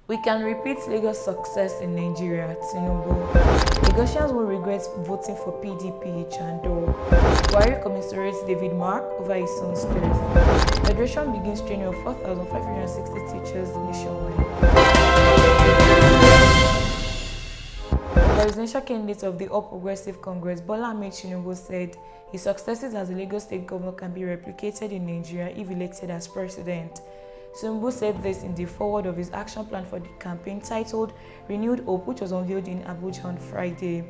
We can repeat Lagos' success in Nigeria, Tinubu. Lagosians will regret voting for PDP, Jandor. Buhari commiserates David Mark over his son's death. Federation begins training of 4,560 teachers nationwide. The presidential candidate of the All Progressive Congress, Bola Ahmed Tinubu, said his successes as a Lagos state governor can be replicated in Nigeria if elected as president. Tinubu said this in the foreword of his action plan for the campaign titled Renewed Hope, which was unveiled in Abuja on Friday.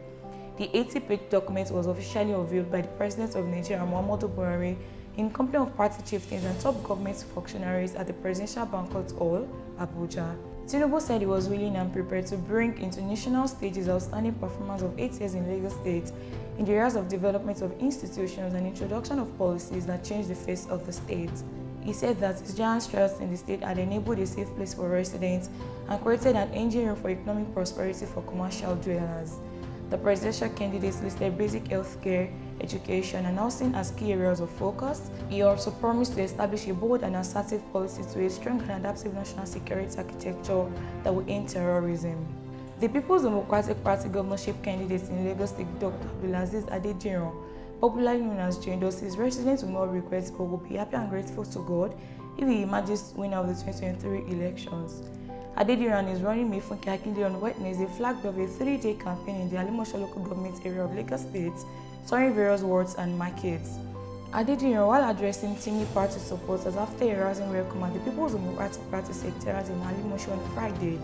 The 80-page document was officially unveiled by the President of Nigeria, Muhammadu Buhari, in company of party chieftains and top government functionaries at the Presidential Banquet Hall, Abuja. Tinubu said he was willing and prepared to bring into national stages outstanding performance of 8 years in Lagos State in the areas of development of institutions and introduction of policies that changed the face of the state. He said that his giant strides in the state had enabled a safe place for residents and created an engine room for economic prosperity for commercial dwellers. The presidential candidates listed basic health care, education, and housing as key areas of focus. He also promised to establish a bold and assertive policy to a strong and adaptive national security architecture that will end terrorism. The People's Democratic Party governorship candidate in Lagos State, Dr. Abdulaziz Adediran, popularly known as Jandor, says residents will not regret but will be happy and grateful to God if he emerges winner of the 2023 elections. Adediran is running Mefunke Akinde on Wednesday, flagged off a 3-day campaign in the Alimosho local government area of Lagos State, touring various wards and markets. Adediran, while addressing Tini party supporters after a rousing welcome at the People's Democratic Party secretariat in Alimosho on Friday,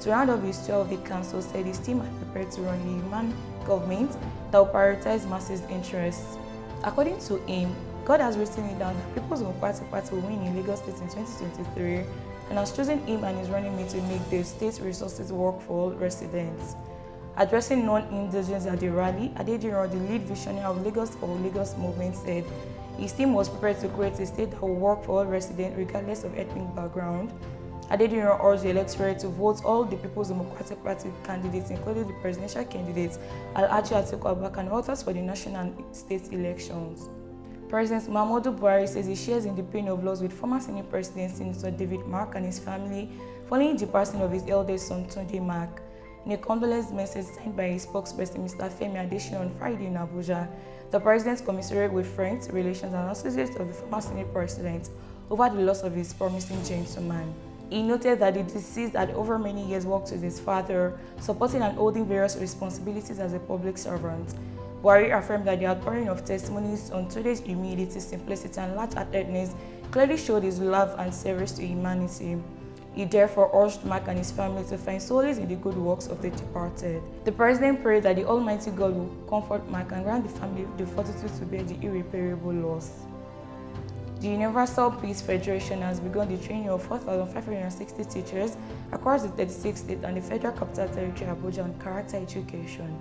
to round off his tour of the council, said his team had prepared to run a human government that will prioritize masses' interests. According to him, God has written it down that People's Democratic Party will win in Lagos State in 2023 and has chosen him and his running mate to make the state's resources work for all residents. Addressing non-indigents at the rally, Adediran, the lead visionary of Lagos for Lagos movement, said his team was prepared to create a state that will work for all residents regardless of ethnic background. Adediran urged the electorate to vote all the People's Democratic Party candidates, including the presidential candidates Alhaji Atiku Abubakar and others for the national and state elections. President Muhammadu Buhari says he shares in the pain of loss with former Senate President Senator David Mark and his family following the passing of his eldest son Tunde Mark. In a condolence message signed by his spokesperson Mr. Femi Adesina on Friday in Abuja, the president commiserated with friends, relations, and associates of the former Senate President over the loss of his promising gentleman. He noted that the deceased had over many years worked with his father, supporting and holding various responsibilities as a public servant. Buhari affirmed that the outpouring of testimonies on today's humility, simplicity, and large-heartedness clearly showed his love and service to humanity. He therefore urged Mark and his family to find solace in the good works of the departed. The president prayed that the Almighty God will comfort Mark and grant the family the fortitude to bear the irreparable loss. The Universal Peace Federation has begun the training of 4,560 teachers across the 36 states and the Federal Capital Territory Abuja on character education.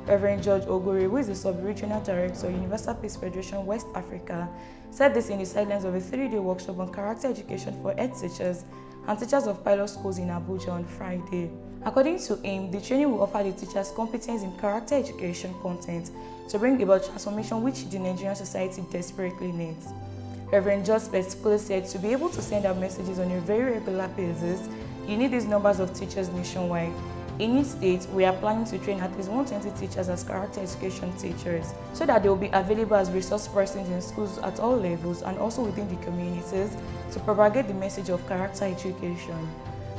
Reverend George Ogure, who is the Sub-Regional Director of Universal Peace Federation West Africa, said this in the silence of a 3-day workshop on character education for head teachers and teachers of pilot schools in Abuja on Friday. According to him, the training will offer the teachers competence in character education content to bring about transformation which the Nigerian society desperately needs. Reverend George specifically said to be able to send out messages on a very regular basis, you need these numbers of teachers nationwide. In each state, we are planning to train at least 120 teachers as character education teachers so that they will be available as resource persons in schools at all levels and also within the communities to propagate the message of character education.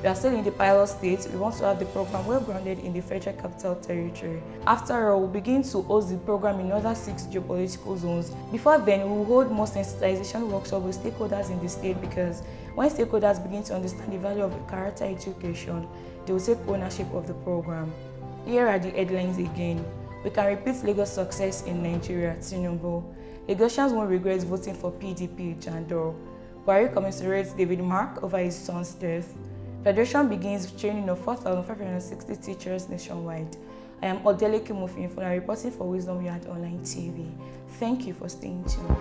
We are still in the pilot stage. We want to have the program well grounded in the Federal Capital Territory. After all, we'll begin to host the program in other 6 geopolitical zones. Before then, we will hold more sensitization workshops with stakeholders in the state, because when stakeholders begin to understand the value of character education, they will take ownership of the program. Here are the headlines again. We can repeat Lagos' success in Nigeria, Tinubu. Lagosians won't regret voting for PDP, Jandor. Buhari commiserates David Mark over his son's death. Federation begins training of 4,560 teachers nationwide. I am Odeleke Mufinfo, reporting for Wisdom Yard Online TV. Thank you for staying tuned.